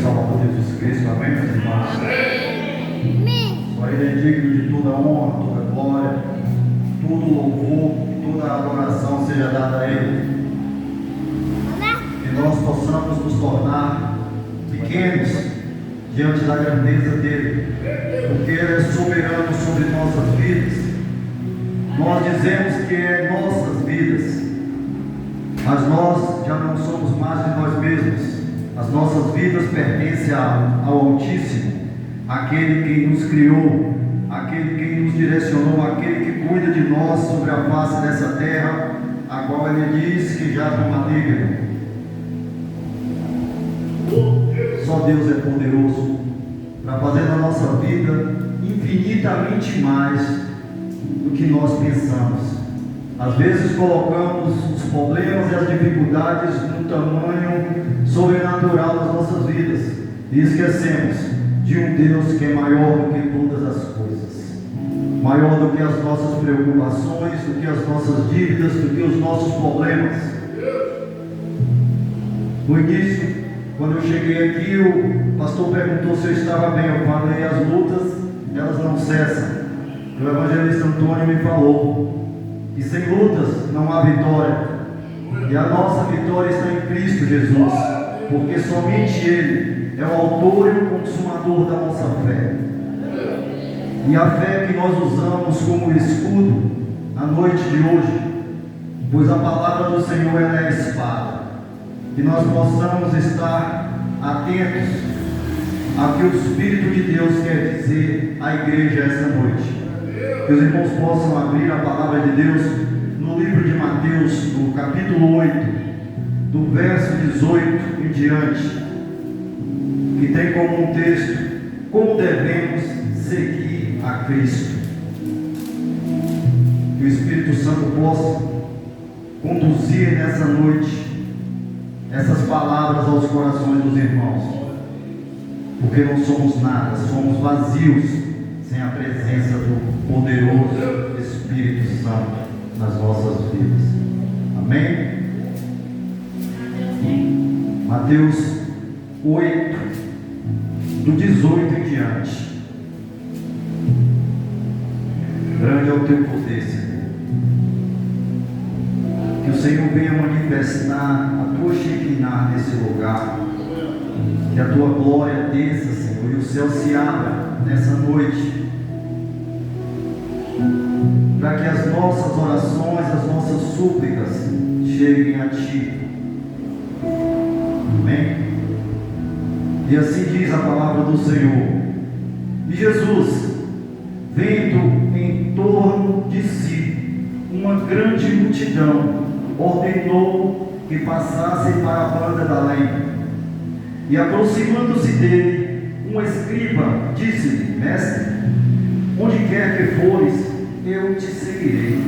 Salvador Jesus Cristo. Amém, meus irmãos? Só Ele é digno de toda honra, toda glória, todo louvor, toda adoração seja dada a Ele. Que nós possamos nos tornar pequenos diante da grandeza dEle, porque Ele é soberano sobre nossas vidas. Nós dizemos que é nossas vidas, mas nós já não somos mais de nós mesmos. As nossas vidas pertencem ao Altíssimo, aquele que nos criou, aquele que nos direcionou, aquele que cuida de nós sobre a face dessa terra, a qual Ele diz que jaz no maligno. Só Deus é poderoso para fazer na nossa vida infinitamente mais do que nós pensamos. Às vezes colocamos os problemas e as dificuldades no tamanho sobrenatural das nossas vidas e esquecemos de um Deus que é maior do que todas as coisas, maior do que as nossas preocupações, do que as nossas dívidas, do que os nossos problemas. No início, quando eu cheguei aqui, o pastor perguntou se eu estava bem. Eu falei: as lutas, elas não cessam. O evangelista Antônio me falou: e sem lutas não há vitória. E a nossa vitória está em Cristo Jesus, porque somente Ele é o autor e o consumador da nossa fé. E a fé que nós usamos como escudo na noite de hoje, pois a palavra do Senhor ela é a espada. Que nós possamos estar atentos ao que o Espírito de Deus quer dizer à igreja essa noite. Que os irmãos possam abrir a palavra de Deus no livro de Mateus, no capítulo 8, do verso 18 em diante, que tem como um texto: como devemos seguir a Cristo. Que o Espírito Santo possa conduzir nessa noite essas palavras aos corações dos irmãos, porque não somos nada, somos vazios sem a presença do poderoso Espírito Santo nas nossas vidas. Amém? Mateus 8, do 18 em diante. Grande é o teu poder, Senhor. Que o Senhor venha manifestar a tua Shekinah nesse lugar. Que a tua glória desça, Senhor, e o céu se abra nessa noite, para que as nossas orações, as nossas súplicas cheguem a Ti. Amém? E assim diz a palavra do Senhor. E Jesus, vendo em torno de si uma grande multidão, ordenou que passassem para a banda da além. E aproximando-se dele, um escriba disse-lhe: Mestre, onde quer que fores, eu te seguirei.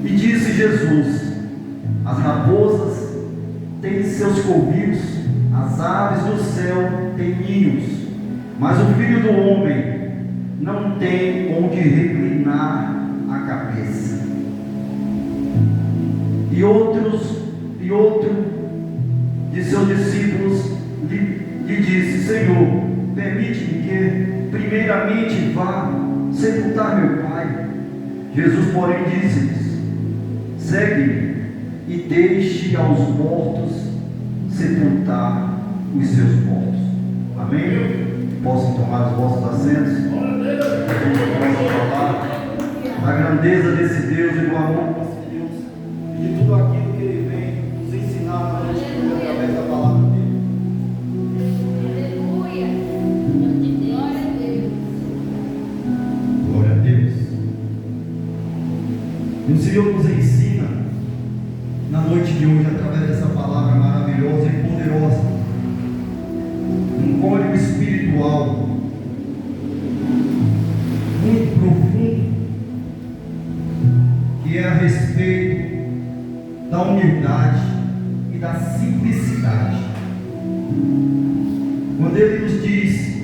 E disse Jesus: as raposas têm seus covis, as aves do céu têm ninhos, mas o Filho do Homem não tem onde reclinar a cabeça. E outro de seus discípulos lhe disse: Senhor, permite-me que primeiramente vá sepultar meu pai. Jesus, porém, disse-lhes: segue-me e deixe aos mortos sepultar os seus mortos. Amém? Possam tomar os vossos assentos. Que a gente possa falar da grandeza desse Deus e do amor desse Deus e de tudo aquilo que Ele vem nos ensinar através da palavra dele. E o Senhor nos ensina na noite de hoje, através dessa palavra maravilhosa e poderosa, um código espiritual muito profundo, que é a respeito da humildade e da simplicidade. Quando Ele nos diz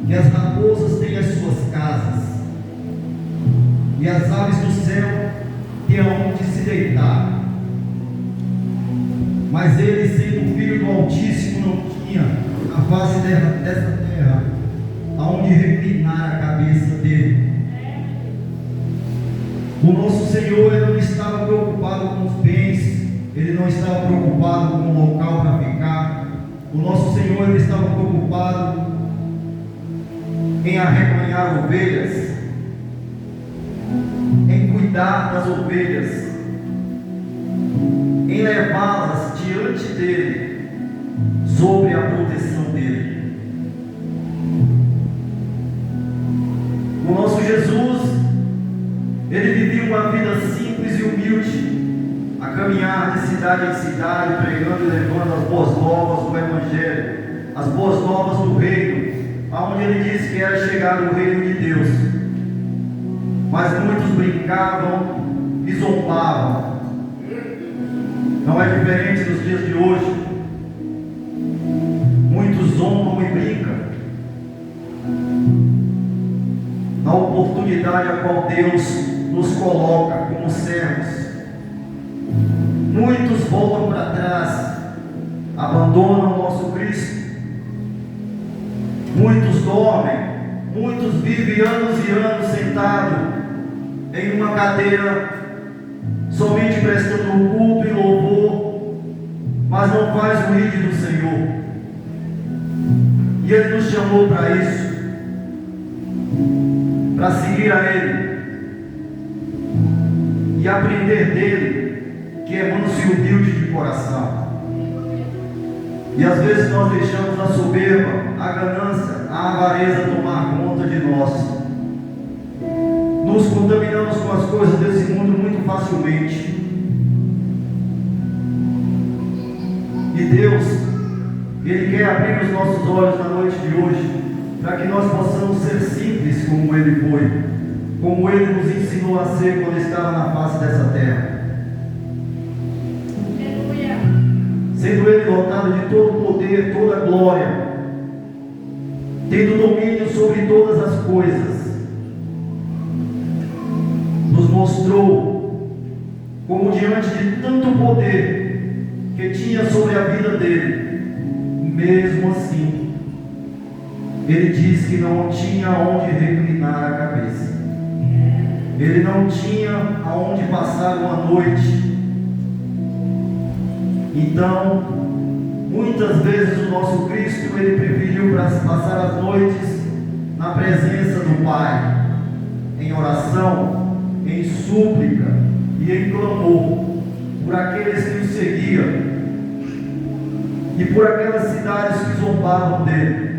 que as raposas têm as suas casas e as aves do céu têm aonde se deitar, mas Ele, sendo o Filho do Altíssimo, não tinha face dessa terra aonde reclinar a cabeça dele. O nosso Senhor, ele não estava preocupado com os bens, ele não estava preocupado com o local para ficar. O nosso Senhor, ele estava preocupado em arrebanhar ovelhas, em cuidar das ovelhas, em levá-las diante dele, sob a proteção dele. O nosso Jesus, ele vivia uma vida simples e humilde, a caminhar de cidade em cidade, pregando e levando as boas novas do Evangelho, as boas novas do reino, aonde ele disse que era chegado o reino de Deus. Mas muitos brincavam e zombavam. Não é diferente nos dias de hoje. Muitos zombam e brincam na oportunidade a qual Deus nos coloca como servos. Muitos voltam para trás, abandonam o nosso Cristo. Muitos dormem, muitos vivem anos e anos sentados em uma cadeira, somente prestando culto e louvor, mas não faz o ide do Senhor. E Ele nos chamou para isso, para seguir a Ele e aprender dele, que é manso e humilde de coração. E às vezes nós deixamos a soberba, a ganância, a avareza tomar conta de nós. Nos contaminamos com as coisas desse mundo muito facilmente. E Deus, Ele quer abrir os nossos olhos na noite de hoje, para que nós possamos ser simples como Ele foi, como Ele nos ensinou a ser quando estava na face dessa terra. Sendo Ele dotado de todo o poder, toda a glória, tendo domínio sobre todas as coisas, nos mostrou como diante de tanto poder que tinha sobre a vida dele, mesmo assim, ele disse que não tinha aonde reclinar a cabeça, ele não tinha aonde passar uma noite. Então, muitas vezes o nosso Cristo, ele preferiu passar as noites na presença do Pai, em oração, em súplica e em clamor, por aqueles que o seguiam e por aquelas cidades que zombavam dele,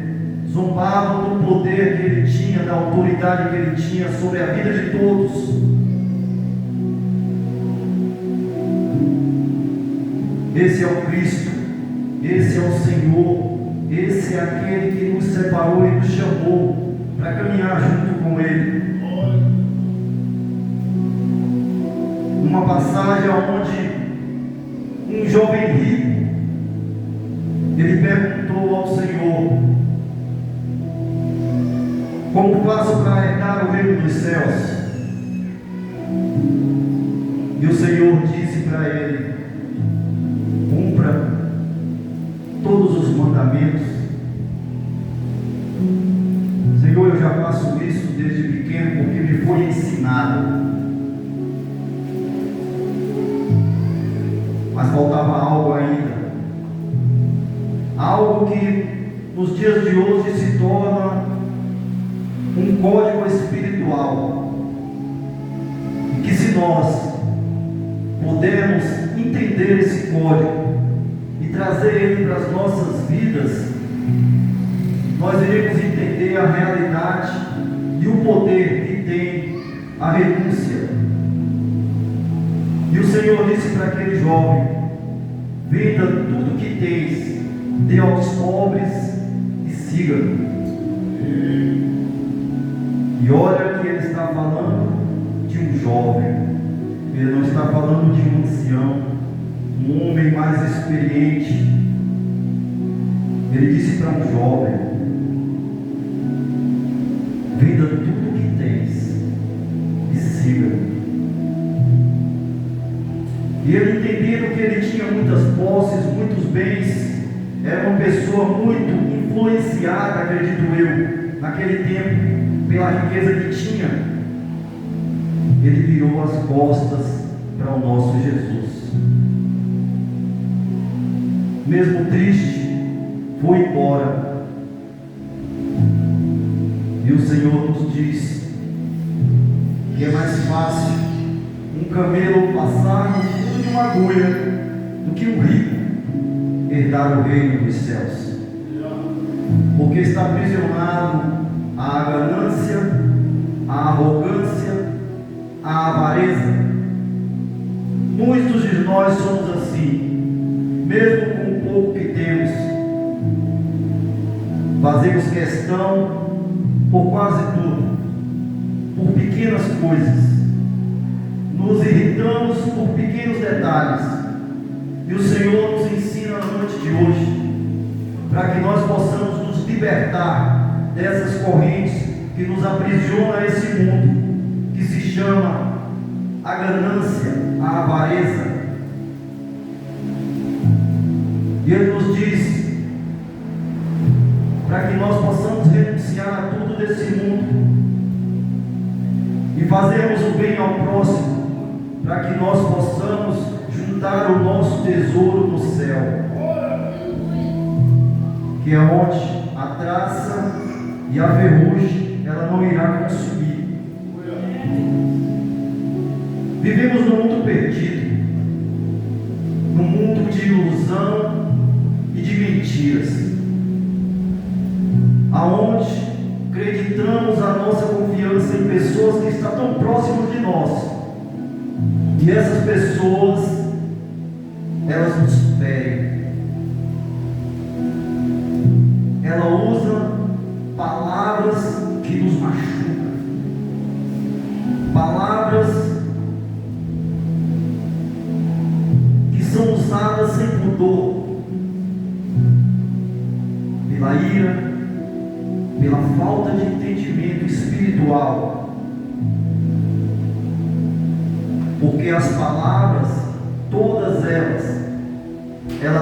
zombavam do poder que ele tinha, da autoridade que ele tinha sobre a vida de todos. Esse é o Cristo, esse é o Senhor, esse é aquele que nos separou e nos chamou para caminhar junto com Ele. Uma passagem onde um jovem rico, ele perguntou ao Senhor: como faço para herdar o reino dos céus? E o Senhor disse para ele: cumpra todos os mandamentos. Senhor, eu já faço isso desde pequeno porque me foi ensinado. Mas faltava algo ainda. Algo que nos dias de hoje se torna um código espiritual. E que se nós pudermos entender esse código e trazer ele para as nossas vidas, nós iremos entender a realidade e o poder que tem a renúncia. E o Senhor disse para aquele jovem: venda tudo que tens, dê aos pobres e siga-me. E olha que ele está falando de um jovem, ele não está falando de um ancião, um homem mais experiente. Ele disse para um jovem: venda tudo que tens e siga-me. E ele, entendendo que ele tinha muitas posses, muitos bens, era uma pessoa muito influenciada, acredito eu, naquele tempo, pela riqueza que tinha, ele virou as costas para o nosso Jesus. Mesmo triste, foi embora. E o Senhor nos diz que é mais fácil um camelo passar no fundo de uma agulha do que um rico herdar o reino dos céus, porque está aprisionado à ganância, à arrogância, à avareza. Muitos de nós somos assim, mesmo com o pouco que temos, fazemos questão por quase tudo, por pequenas coisas, nos irritamos por pequenos detalhes, e o Senhor nos ensina na noite de hoje, para que nós possamos nos libertar dessas correntes que nos aprisionam a esse mundo, que se chama a ganância, a avareza. E Ele nos diz, para que nós possamos renunciar a tudo desse mundo e fazermos o bem ao próximo, para que nós possamos juntar o nosso tesouro no céu, que é onde a traça e a ferrugem ela não irá consumir. Vivemos num mundo perdido, num mundo de ilusão e de mentiras, aonde acreditamos a nossa confiança em pessoas que estão tão próximas de nós, e essas pessoas elas nos ferem. Ela usa palavras que nos machucam, palavras que são usadas sem pudor, pela ira, pela falta de entendimento espiritual, porque as palavras, todas elas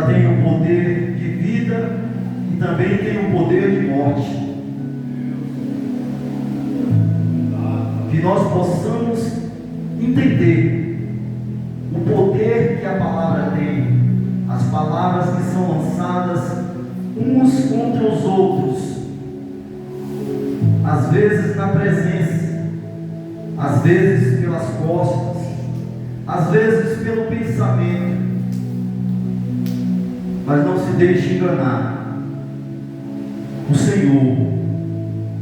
têm o poder de vida e também têm o poder de morte. Que nós possamos entender o poder que a palavra tem, as palavras que são lançadas uns contra os outros, às vezes na presença, às vezes pelas costas, às vezes pelo pensamento. Mas não se deixe enganar. O Senhor,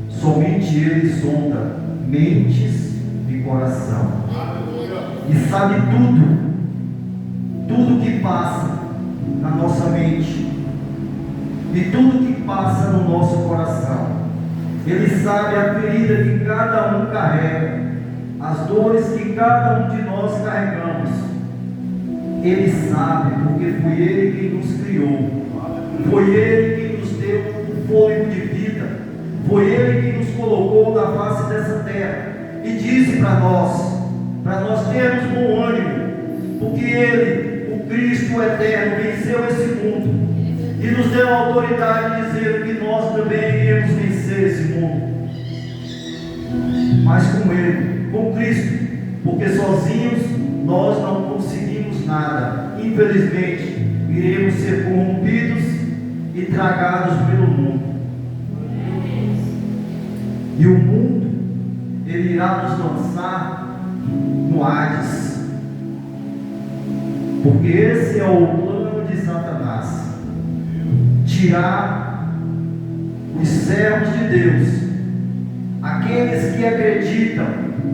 somente Ele sonda mentes e coração, e sabe tudo que passa na nossa mente e tudo que passa no nosso coração. Ele sabe a ferida que cada um carrega, as dores que cada um de nós carregamos. Ele sabe, porque foi Ele quem nos criou, foi Ele quem nos deu o fôlego de vida, foi Ele quem nos colocou na face dessa terra e disse para nós termos bom ânimo, porque Ele, o Cristo eterno, venceu esse mundo e nos deu a autoridade de dizer que nós também iremos vencer esse mundo, mas com Ele, com Cristo, porque sozinhos nós não conseguimos nada. Infelizmente, iremos ser corrompidos e tragados pelo mundo, e o mundo ele irá nos lançar no Hades, porque esse é o plano de Satanás: tirar os servos de Deus, aqueles que acreditam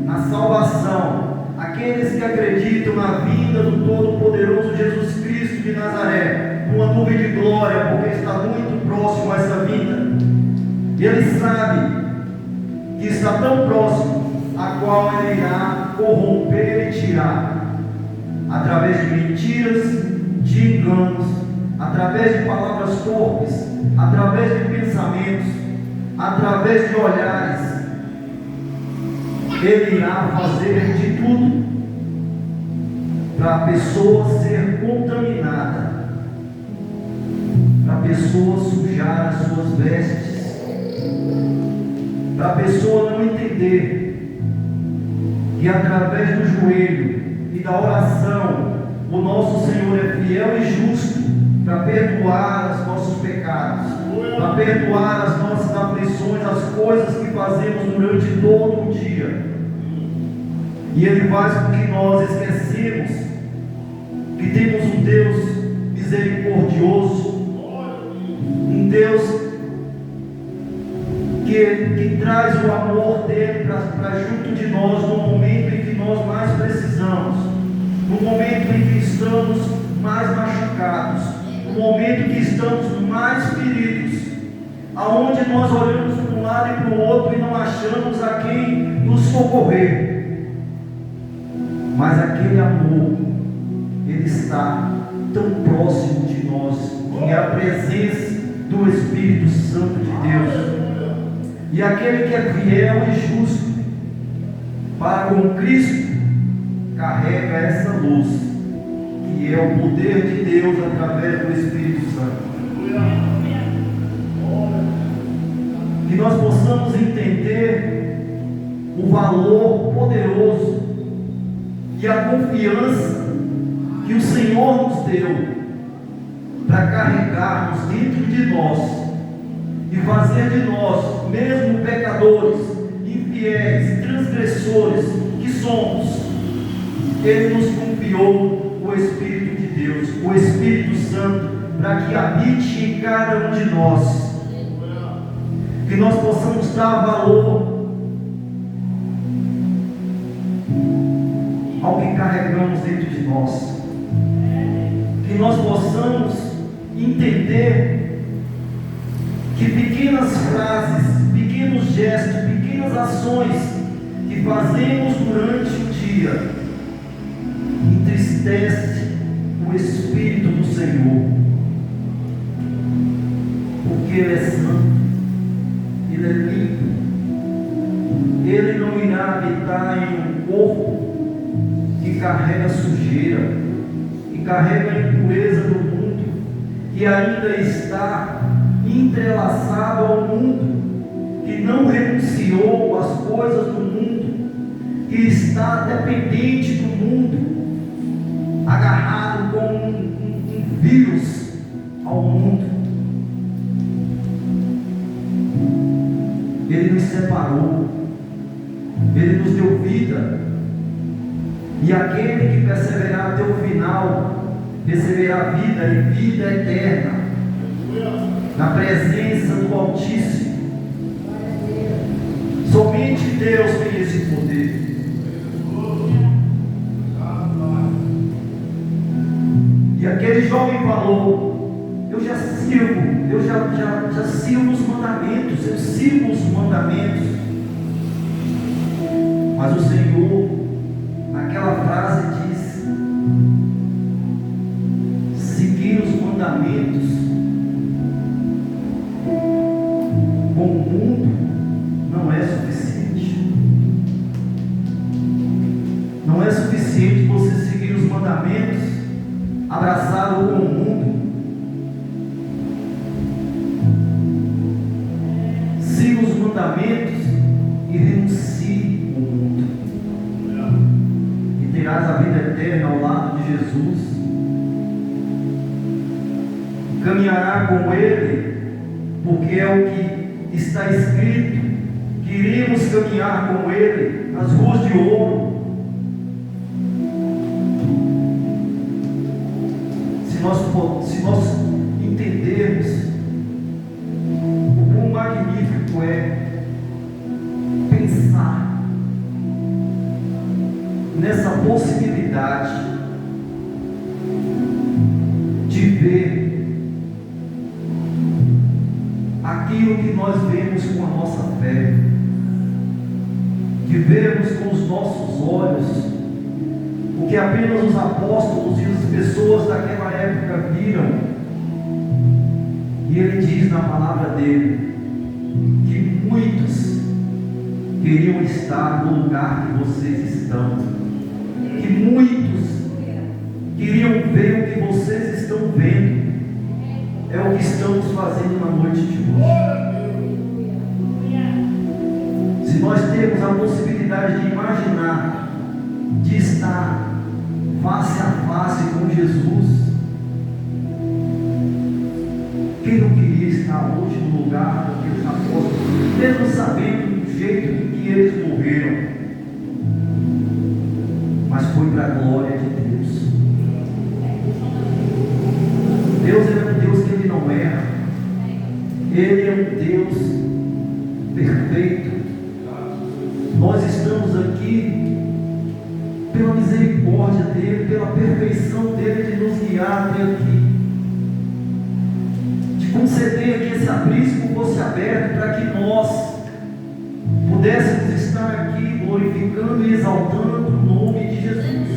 na salvação, aqueles que acreditam na vinda do Todo-Poderoso Jesus Cristo de Nazaré, numa nuvem de glória, porque está muito próximo a essa vinda. Ele sabe que está tão próximo, a qual ele irá corromper e tirar, através de mentiras, de enganos, através de palavras torpes, através de pensamentos, através de olhares. Ele irá fazer de tudo para a pessoa ser contaminada, para a pessoa sujar as suas vestes para a pessoa não entender que através do joelho e da oração o nosso Senhor é fiel e justo para perdoar os nossos pecados, para perdoar as nossas aflições, as coisas que fazemos durante todo o dia. E Ele faz com que nós esquecemos que temos um Deus misericordioso, um Deus que traz o amor dele para junto de nós no momento em que nós mais precisamos, no momento em que estamos mais machucados, no momento em que estamos mais feridos, aonde nós olhamos para um lado e para o outro e não achamos a quem nos socorrer. Mas aquele amor, ele está tão próximo de nós, que é a presença do Espírito Santo de Deus. E aquele que é fiel e justo para com Cristo, carrega essa luz, que é o poder de Deus através do Espírito Santo. Que nós possamos entender o valor poderoso e a confiança que o Senhor nos deu para carregarmos dentro de nós e fazer de nós, mesmo pecadores, infiéis, transgressores que somos, Ele nos confiou o Espírito de Deus, o Espírito Santo, para que habite em cada um de nós, que nós possamos dar valor ao que carregamos dentro de nós, que nós possamos entender que pequenas frases, pequenos gestos, pequenas ações que fazemos durante o dia entristece o Espírito do Senhor, porque Ele é santo, Ele é limpo, Ele não irá habitar em um corpo que carrega sujeira, que carrega a impureza do mundo, que ainda está entrelaçado ao mundo, que não renunciou às coisas do mundo, que está dependente do mundo, agarrado como um vírus ao mundo. Ele nos separou, Ele nos deu vida, e aquele que perseverar até o final receberá vida e vida eterna na presença do Altíssimo. Somente Deus tem esse poder. E aquele jovem falou: eu já sigo os mandamentos, eu sigo os mandamentos. Mas o Senhor, naquela frase, diz: seguir os mandamentos com o mundo não é suficiente. Não é suficiente você seguir os mandamentos abraçado com o mundo. Siga os mandamentos e renuncie ao mundo, e terás a vida eterna ao lado de Jesus. Caminhará com Ele, porque é o que está escrito, que iremos caminhar com Ele nas ruas de ouro. Se nós entendermos o quão magnífico é pensar nessa possibilidade de ver aquilo que nós vemos com a nossa fé, de vermos com os nossos olhos o que apenas os apóstolos e as pessoas daquela época viram. E ele diz na palavra dele que muitos queriam estar no lugar que vocês estão, que muitos queriam ver o que vocês estão vendo. É o que estamos fazendo na noite de hoje. Ele é um Deus perfeito. Nós estamos aqui pela misericórdia dEle, pela perfeição dEle de nos guiar até aqui, de conceder que esse aprisco fosse aberto para que nós pudéssemos estar aqui glorificando e exaltando o nome de Jesus,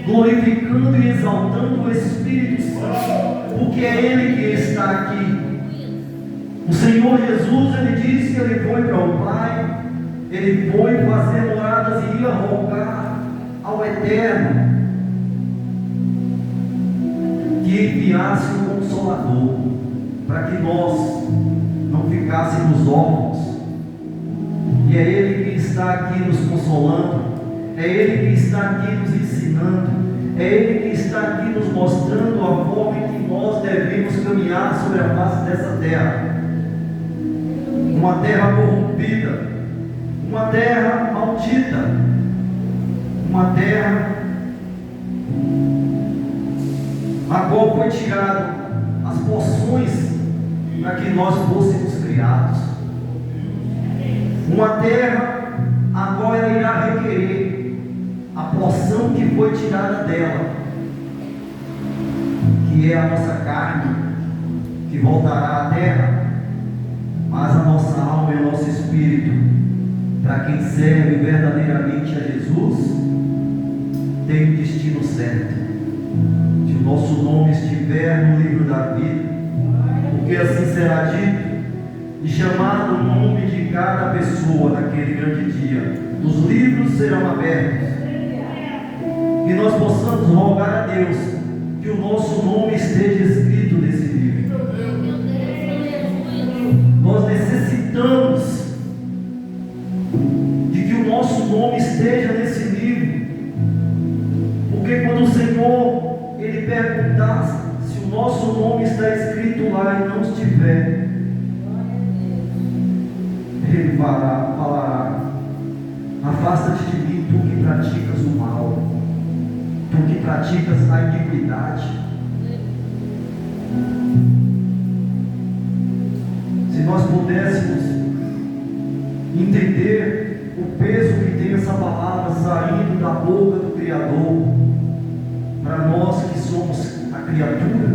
glorificando e exaltando o Espírito Santo, porque é Ele que está aqui. O Senhor Jesus, Ele disse que Ele foi para o Pai, Ele foi fazer moradas e ia rogar ao Eterno que enviasse o Consolador, para que nós não ficássemos órfãos. E é Ele que está aqui nos consolando, é Ele que está aqui nos ensinando, é Ele que está aqui nos mostrando a forma em que nós devemos caminhar sobre a face dessa terra. Uma terra corrompida, uma terra maldita, uma terra a qual foi tirado as porções para que nós fôssemos criados. Uma terra a qual ela irá requerer a porção que foi tirada dela, que é a nossa carne, que voltará à terra, mas a nossa alma e o nosso espírito, para quem serve verdadeiramente a Jesus, tem um destino certo. Se o nosso nome estiver no livro da vida, porque assim será dito e chamado o nome de cada pessoa naquele grande dia, os livros serão abertos e nós possamos rogar a Deus que o nosso nome esteja escrito nesse livro. Nós necessitamos de que o nosso nome esteja nesse livro, porque quando o Senhor Ele perguntar se o nosso nome está escrito lá e não estiver, Ele falará: afasta-te de mim, tu que praticas o mal, tu que praticas a iniquidade. Se nós pudéssemos entender o peso que tem essa palavra saindo da boca do Criador, para nós que somos a criatura,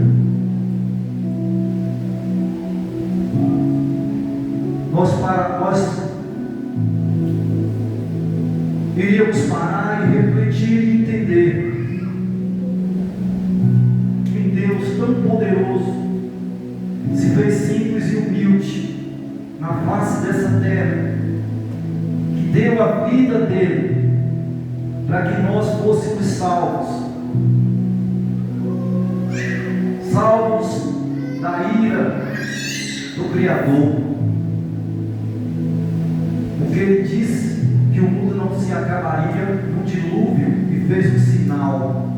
nós iríamos parar e refletir e entender que um Deus tão poderoso se fez simples e humilde na face dessa terra, que deu a vida dele para que nós fôssemos salvos da ira do Criador. Porque Ele disse que o mundo não se acabaria no dilúvio, e fez um sinal,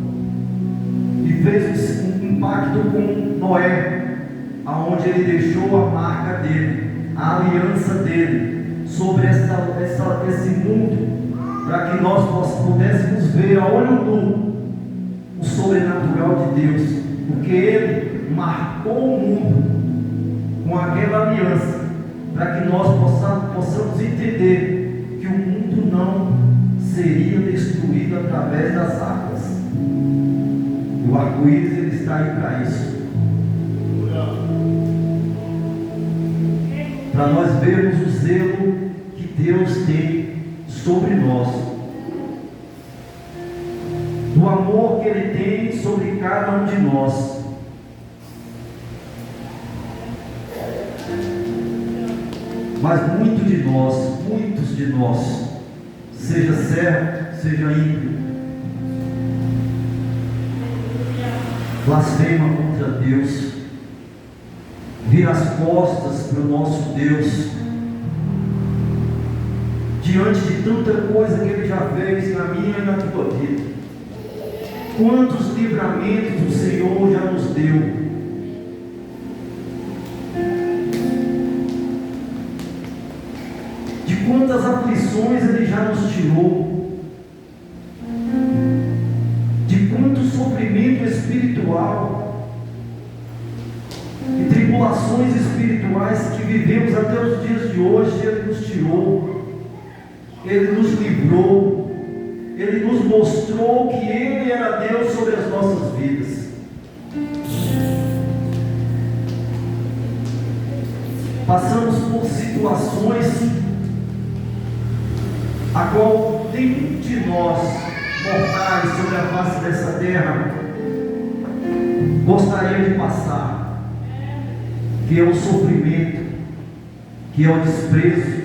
e fez um pacto com Noé, aonde Ele deixou a marca dele, a aliança dele sobre esse mundo, para que nós pudéssemos ver a olho nu o sobrenatural de Deus, porque Ele marcou o mundo com aquela aliança, para que nós possamos entender que o mundo não seria destruído através das águas. O arco-íris ele está aí para isso, para nós vermos o zelo que Deus tem sobre nós, do amor que Ele tem sobre cada um de nós. Mas muitos de nós, seja servo, seja ímpio, blasfema contra Deus, vira as costas para o nosso Deus, diante de tanta coisa que Ele já fez na minha e na tua vida. Quantos livramentos o Senhor já nos deu. Quantas aflições Ele já nos tirou, de quanto sofrimento espiritual e tribulação tribulações espirituais que vivemos até os dias de hoje, Ele nos tirou, Ele nos livrou, Ele nos mostrou que Ele era Deus sobre as nossas vidas. Passamos por situações a qual nenhum de nós, mortais sobre a face dessa terra, gostaria de passar, que é o sofrimento, que é o desprezo,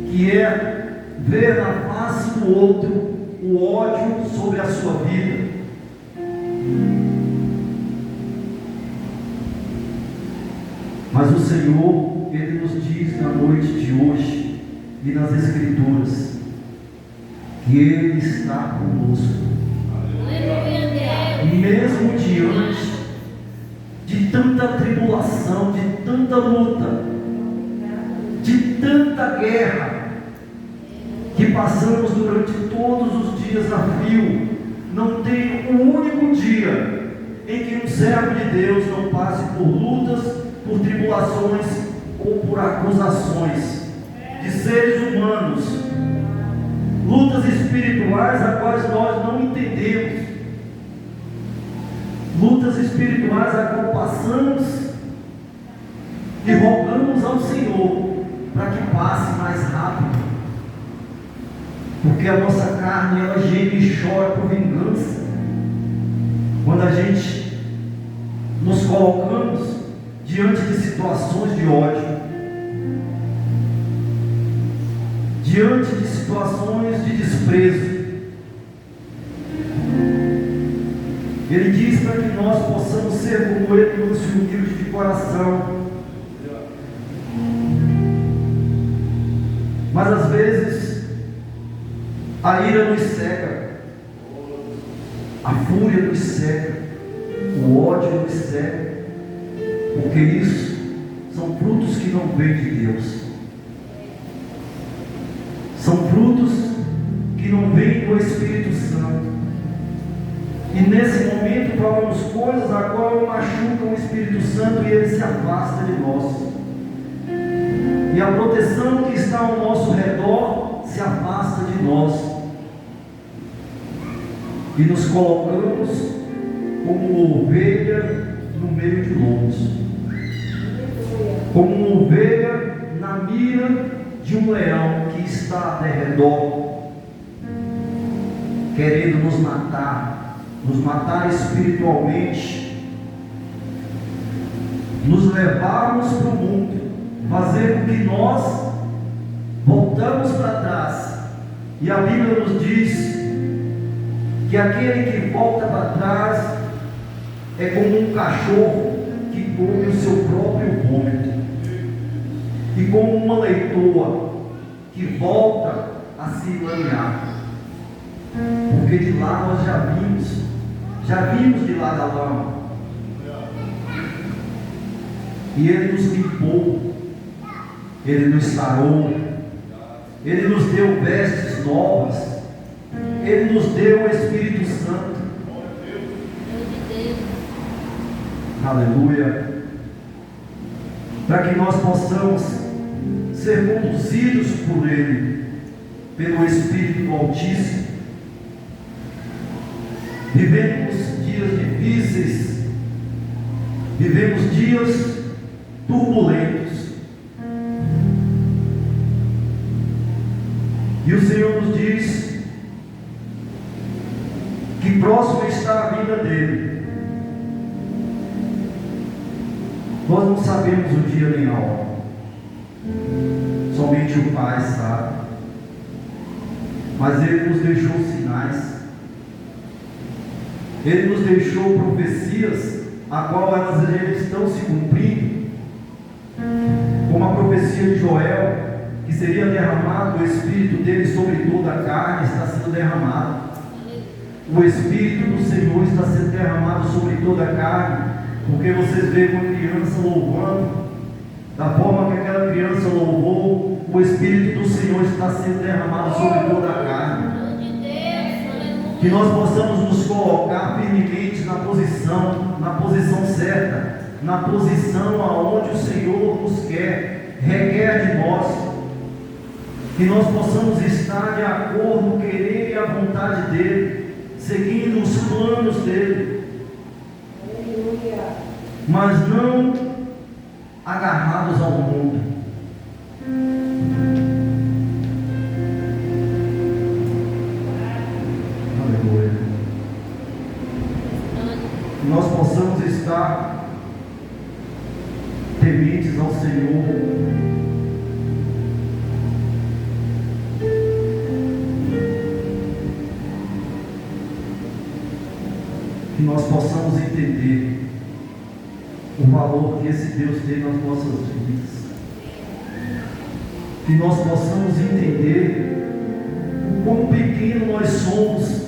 que é ver na face do outro o ódio sobre a sua vida. Mas o Senhor, Ele nos diz na noite de hoje e nas Escrituras que Ele está conosco, mesmo diante de tanta tribulação, de tanta luta, de tanta guerra que passamos durante todos os dias a fio. Não tem um único dia em que um servo de Deus não passe por lutas, por tribulações ou por acusações de seres humanos, lutas espirituais a quais nós não entendemos, lutas espirituais a qual passamos e rogamos ao Senhor para que passe mais rápido, porque a nossa carne ela geme e chora por vingança. Quando a gente nos colocamos diante de situações de ódio, diante de situações de desprezo, Ele diz para que nós possamos ser como Ele, nos humildes de coração. Mas às vezes a ira nos cega, a fúria nos cega, o ódio nos cega, porque isso são frutos que não vêm de Deus, são frutos que não vêm do Espírito Santo. E nesse momento falamos coisas a qual machucam o Espírito Santo e ele se afasta de nós, e a proteção que está ao nosso redor se afasta de nós, e nos colocamos como ovelha no meio de lobos, como uma ovelha na mira de um leão que está ao redor, querendo nos matar espiritualmente, nos levarmos para o mundo, fazer com que nós voltamos para trás. E a Bíblia nos diz que aquele que volta para trás é como um cachorro que come o seu próprio vômito, e como uma leitoa que volta a se lanhar, porque de lá nós já vimos de lá da lama, e Ele nos limpou, Ele nos sarou, Ele nos deu vestes novas, Ele nos deu o Espírito Santo. Aleluia. Para que nós possamos ser conduzidos por Ele, pelo Espírito do Altíssimo. Vivemos dias difíceis, vivemos dias turbulentos, e o Senhor nos diz que próximo está a vinda dEle. Nós não sabemos o dia nem a hora, somente o Pai sabe, mas Ele nos deixou sinais, Ele nos deixou profecias, a qual elas já estão se cumprindo, como a profecia de Joel, que seria derramado o Espírito dele sobre toda a carne, está sendo derramado. O Espírito do Senhor está sendo derramado sobre toda a carne, porque vocês veem uma criança louvando, da forma que aquela criança louvou, o Espírito do Senhor está sendo derramado sobre toda a carne. Que nós possamos nos colocar firmemente na posição certa, na posição aonde o Senhor nos quer, requer de nós. Que nós possamos estar de acordo com o querer e a vontade dEle, seguindo os planos dEle, mas não agarrados ao mundo. Aleluia. Que nós possamos estar tementes ao Senhor, que nós possamos entender o valor que esse Deus tem nas nossas vidas, que nós possamos entender o quão pequeno nós somos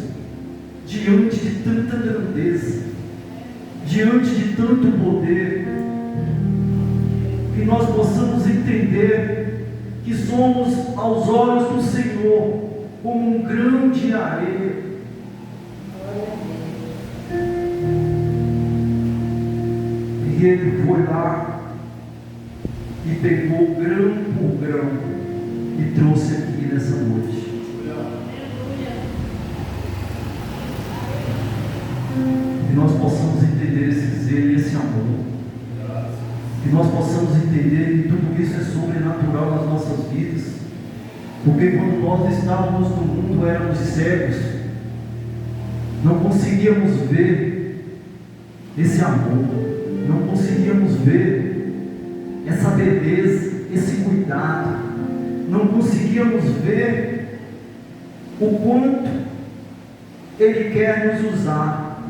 diante de tanta grandeza, diante de tanto poder, que nós possamos entender que somos aos olhos do Senhor como um grão de areia. E Ele foi lá e pegou grão por grão e trouxe aqui nessa noite. Que nós possamos entender esse zelo e esse amor. Que nós possamos entender que tudo isso é sobrenatural nas nossas vidas. Porque quando nós estávamos no mundo éramos cegos, não conseguíamos ver esse amor, não conseguíamos ver essa beleza, esse cuidado, não conseguíamos ver o quanto Ele quer nos usar,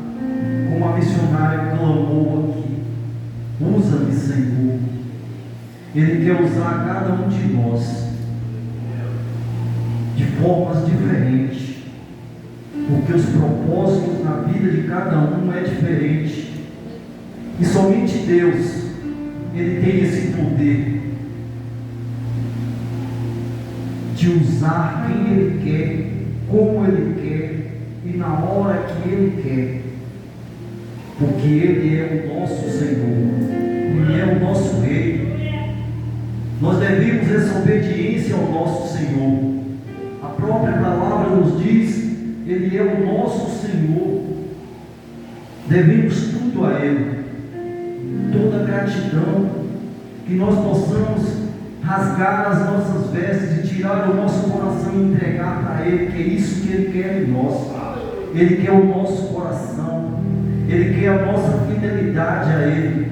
como a missionária clamou aqui: usa-me, Senhor. Ele quer usar cada um de nós de formas diferentes, porque os propósitos na vida de cada um é diferente. E somente Deus, Ele tem esse poder de usar quem Ele quer, como Ele quer e na hora que Ele quer, porque Ele é o nosso Senhor, Ele é o nosso Rei. Nós devemos essa obediência ao nosso Senhor. A própria palavra nos diz: Ele é o nosso Senhor. Devemos tudo a Ele, toda gratidão, que nós possamos rasgar as nossas vestes e tirar o nosso coração e entregar para Ele, que é isso que Ele quer em nós. Ele quer o nosso coração, Ele quer a nossa fidelidade a Ele,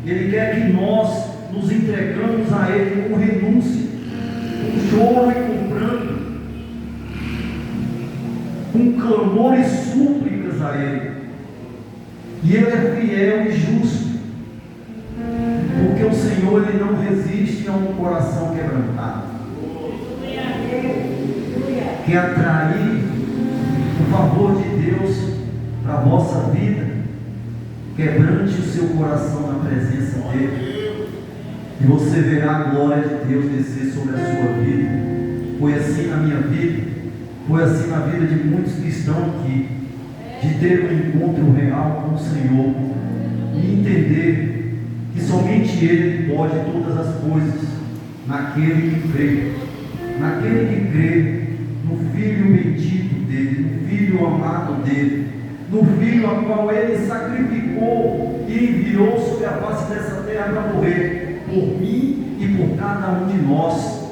Ele quer que nós nos entregamos a Ele com renúncia, com choro e com pranto, com clamor e súplicas a Ele. E Ele é fiel e justo, porque o Senhor, Ele não resiste a um coração quebrantado. Quer atrair o favor de Deus para a vossa vida? Quebrante o seu coração na presença dEle, e você verá a glória de Deus descer sobre a sua vida. Foi assim na minha vida, foi assim na vida de muitos que estão aqui, de ter um encontro real com o Senhor e entender que somente Ele pode todas as coisas, naquele que crê no Filho bendito dEle, no Filho amado dEle, no Filho a qual Ele sacrificou e enviou sobre a face dessa terra para morrer por mim e por cada um de nós.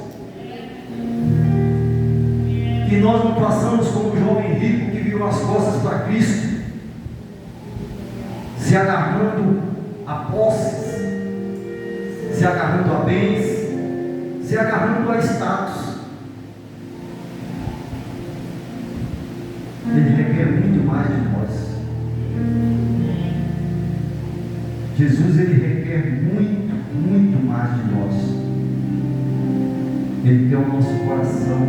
Que nós não passamos como o jovem rico que virou as costas para Cristo, se agarrando a posses, se agarrando a bens, se agarrando a status. Ele requer muito mais de nós. Jesus, Ele requer muito, muito mais de nós. Ele quer o nosso coração.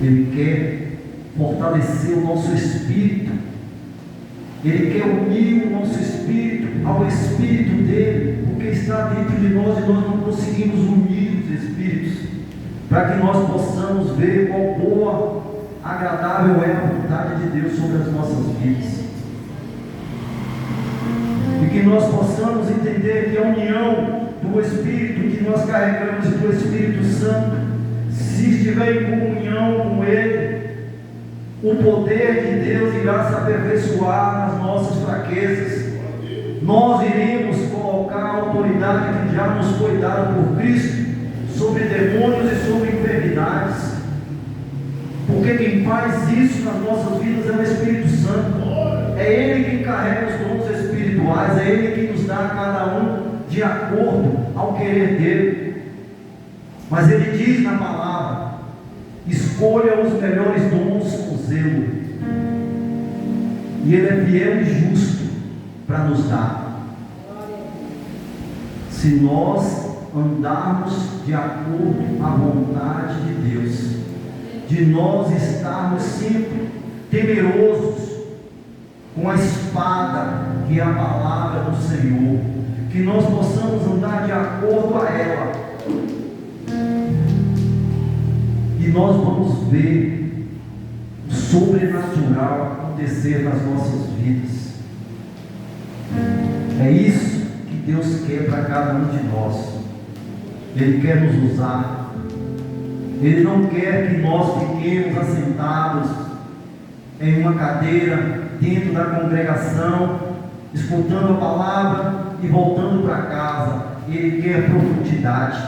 Ele quer fortalecer o nosso espírito. Ele quer unir o nosso espírito ao espírito dele, porque está dentro de nós e nós não conseguimos unir os espíritos, para que nós possamos ver qual boa, agradável é a vontade de Deus sobre as nossas vidas. nós possamos entender que a união do Espírito que nós carregamos e do Espírito Santo, se estiver em comunhão com Ele, o poder de Deus irá se aperfeiçoar nas nossas fraquezas. Nós iremos colocar a autoridade que já nos foi dada por Cristo sobre demônios e sobre enfermidades, porque quem faz isso nas nossas vidas é o Espírito Santo. É Ele quem carrega os dons espirituais, é Ele quem nos dá a cada um de acordo ao querer dele. Mas Ele diz na palavra: escolha os melhores dons com zelo, e Ele é fiel e justo para nos dar, se nós andarmos de acordo à vontade de Deus, de nós estarmos sempre temerosos com a espada que é a palavra do Senhor, que nós possamos andar de acordo a ela, e nós vamos ver o sobrenatural acontecer nas nossas vidas. É isso que Deus quer para cada um de nós. Ele quer nos usar. Ele não quer que nós fiquemos assentados em uma cadeira dentro da congregação, escutando a palavra e voltando para casa. Ele quer profundidade.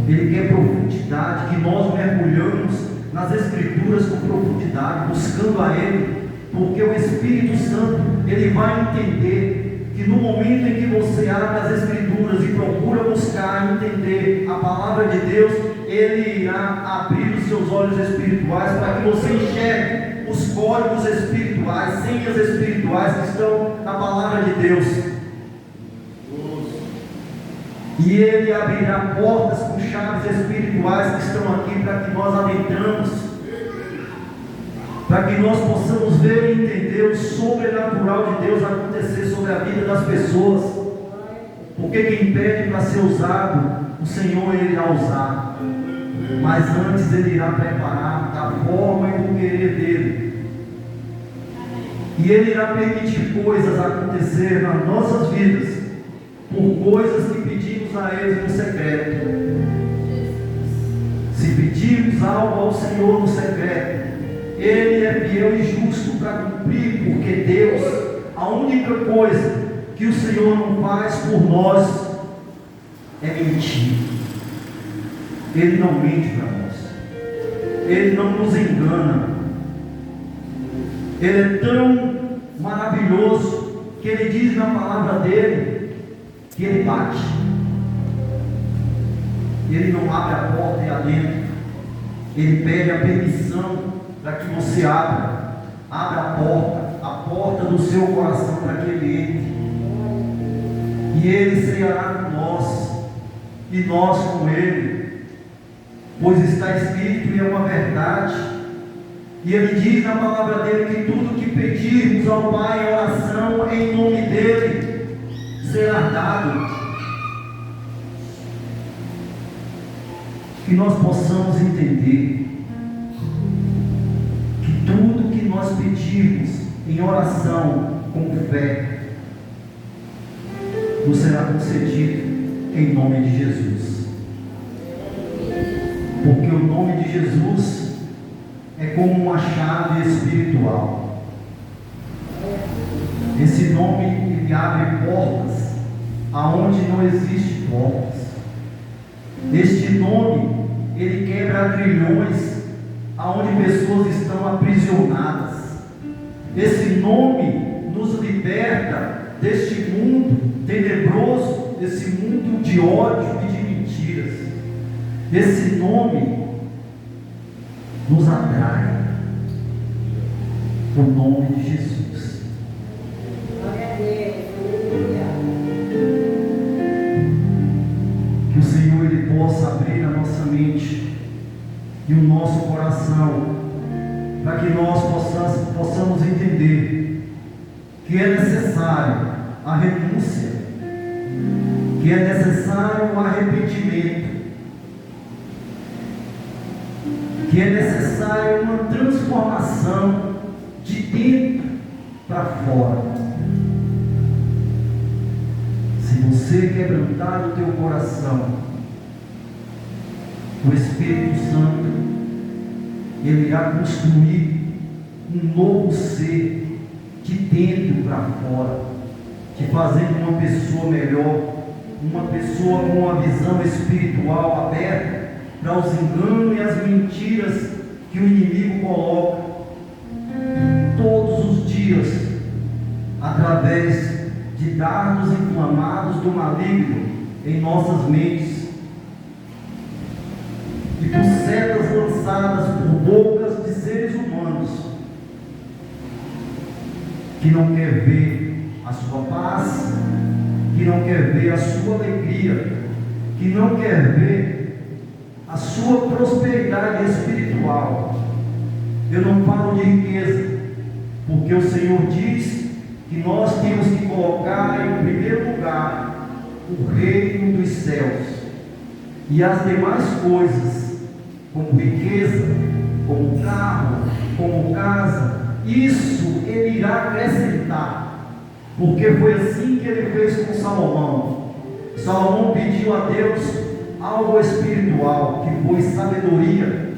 Ele quer profundidade, que nós mergulhamos nas Escrituras com profundidade, buscando a Ele, porque o Espírito Santo, Ele vai entender que no momento em que você abre as Escrituras e procura buscar entender a palavra de Deus, Ele irá abrir os seus olhos espirituais para que você enxergue os códigos espirituais, senhas espirituais que estão na palavra de Deus. E Ele abrirá portas com chaves espirituais que estão aqui para que nós adentramos, para que nós possamos ver e entender o sobrenatural de Deus acontecer sobre a vida das pessoas, porque quem pede para ser usado, o Senhor Ele irá usar, mas antes Ele irá preparar da forma e do querer dEle, e Ele irá permitir coisas acontecer nas nossas vidas, por coisas que pedimos a Ele no secreto. Se pedirmos algo ao Senhor no secreto, Ele é fiel e justo para cumprir, porque Deus, a única coisa que o Senhor não faz por nós é mentir. Ele não mente para nós, Ele não nos engana. Ele é tão maravilhoso que Ele diz na palavra dEle que Ele bate. Ele não abre a porta e adentro. Ele pede a permissão para que você abra a porta do seu coração para que Ele entre. E Ele ceará com nós, e nós com Ele, pois está escrito e é uma verdade. E Ele diz na palavra dEle que tudo que pedirmos ao Pai em oração em nome dEle será dado. Que nós possamos entender que tudo que nós pedirmos em oração com fé nos será concedido em nome de Jesus, porque o nome de Jesus é como uma chave espiritual. Esse nome, ele abre portas aonde não existe portas. Este nome, ele quebra grilhões aonde pessoas estão aprisionadas. Esse nome nos liberta deste mundo tenebroso, desse mundo de ódio e de mentiras. Esse nome nos atrai. O nome de Jesus. Glória a Deus. Que o Senhor Ele possa abrir a nossa mente e o nosso coração, para que nós possamos entender que é necessário a renúncia, que é necessário o arrependimento, que é necessário uma transformação de dentro para fora. você quebrantar o teu coração, o Espírito Santo, Ele irá construir um novo ser de dentro para fora, te fazendo uma pessoa melhor, uma pessoa com uma visão espiritual aberta para os enganos e as mentiras que o inimigo coloca todos os dias, através de dardos inflamados do maligno em nossas mentes e por setas lançadas por bocas de seres humanos que não quer ver a sua paz, que não quer ver a sua alegria, que não quer ver a sua prosperidade espiritual. Eu não falo de riqueza, porque o Senhor diz que nós temos que colocar em primeiro lugar o reino dos céus, e as demais coisas, como riqueza, como carro, como casa, isso Ele irá acrescentar, porque foi assim que Ele fez com Salomão. Salomão pediu a Deus algo espiritual, que foi sabedoria,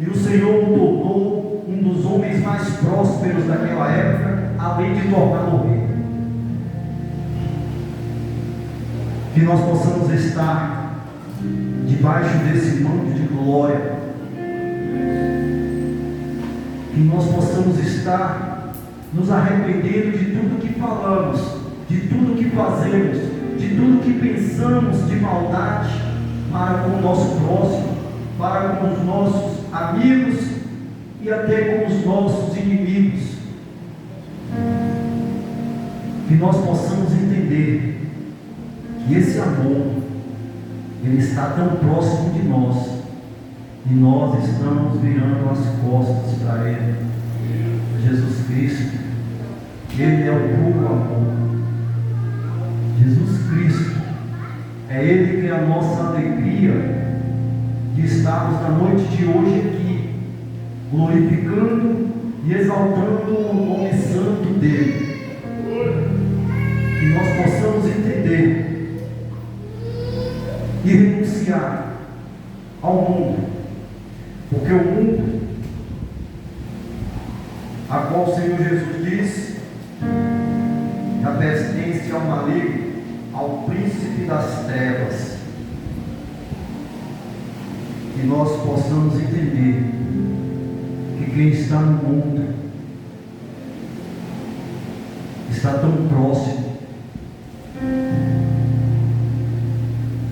e o Senhor o tornou um dos homens mais prósperos daquela época, além de torná-lo rei. Que nós possamos estar debaixo desse manto de glória, que nós possamos estar nos arrependendo de tudo que falamos, de tudo que fazemos, de tudo que pensamos de maldade para com o nosso próximo, para com os nossos amigos e até com os nossos inimigos. Que nós possamos entender que esse amor, ele está tão próximo de nós, e nós estamos virando as costas para Ele. Jesus Cristo, Ele é o puro amor. Jesus Cristo, é Ele que é a nossa alegria de estarmos na noite de hoje aqui, glorificando e exaltando o nome santo dEle. Que nós possamos entender e renunciar ao mundo, porque o mundo, a qual o Senhor Jesus diz, já pertence ao maligno, ao príncipe das trevas. Que nós possamos entender que quem está no mundo está tão próximo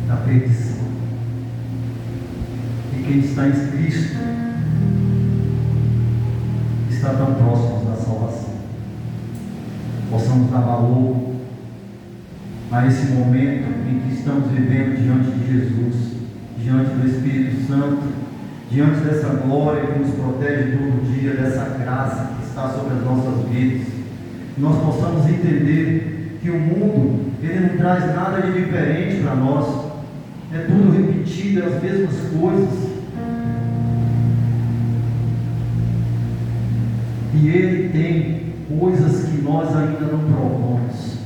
da perdição, e quem está em Cristo está tão próximo da salvação. Possamos dar valor a esse momento em que estamos vivendo diante de Jesus, diante do Espírito Santo, diante dessa glória que nos protege todo dia, dessa graça que está sobre as nossas vidas. Nós possamos entender que o mundo, ele não traz nada de diferente para nós, é tudo repetido, é as mesmas coisas, e ele tem coisas que nós ainda não provamos.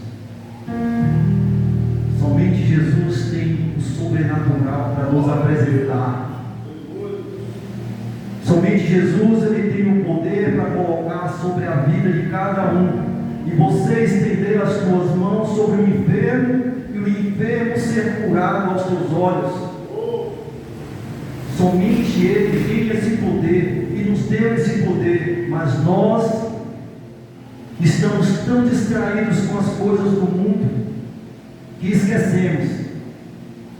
Somente Jesus tem o sobrenatural para nos apresentar. Somente Jesus, ele tem o poder para colocar sobre a vida de cada um, e você estender as suas mãos sobre o enfermo, e o enfermo ser curado aos teus olhos. Somente Ele tem esse poder e nos deu esse poder, mas nós estamos tão distraídos com as coisas do mundo que esquecemos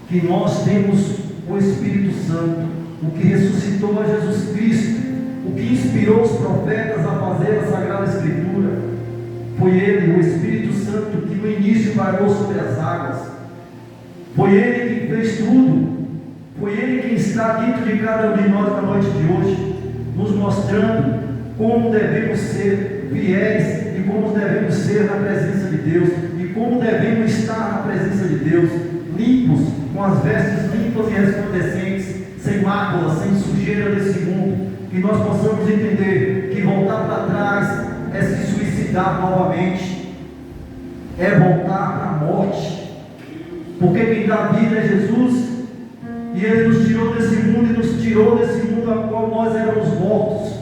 que nós temos o Espírito Santo, o que ressuscitou a Jesus Cristo, o que inspirou os profetas a fazer a Sagrada Escritura. Foi Ele, o Espírito Santo, que no início parou sobre as águas. Foi Ele que fez tudo. Foi Ele quem está dentro de cada um de nós na noite de hoje, nos mostrando como devemos ser fiéis e como devemos ser na presença de Deus, e como devemos estar na presença de Deus, limpos, com as vestes limpas e resplandecentes, sem mácula, sem sujeira desse mundo. Que nós possamos entender que voltar para trás é se suicidar novamente, é voltar para a morte. Porque quem dá vida é Jesus. E Ele nos tirou desse mundo, e nos tirou desse mundo a qual nós éramos mortos,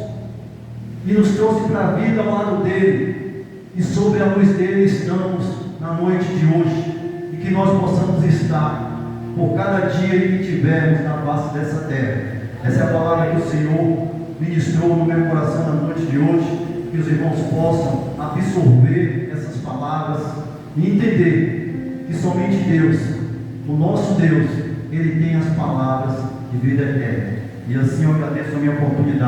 e nos trouxe para a vida ao lado dele. E sobre a luz dele estamos na noite de hoje. E que nós possamos estar por cada dia que tivermos na face dessa terra. Essa é a palavra que o Senhor ministrou no meu coração na noite de hoje. Que os irmãos possam absorver essas palavras e entender que somente Deus, o nosso Deus, Ele tem as palavras de vida eterna. E assim eu agradeço a minha oportunidade.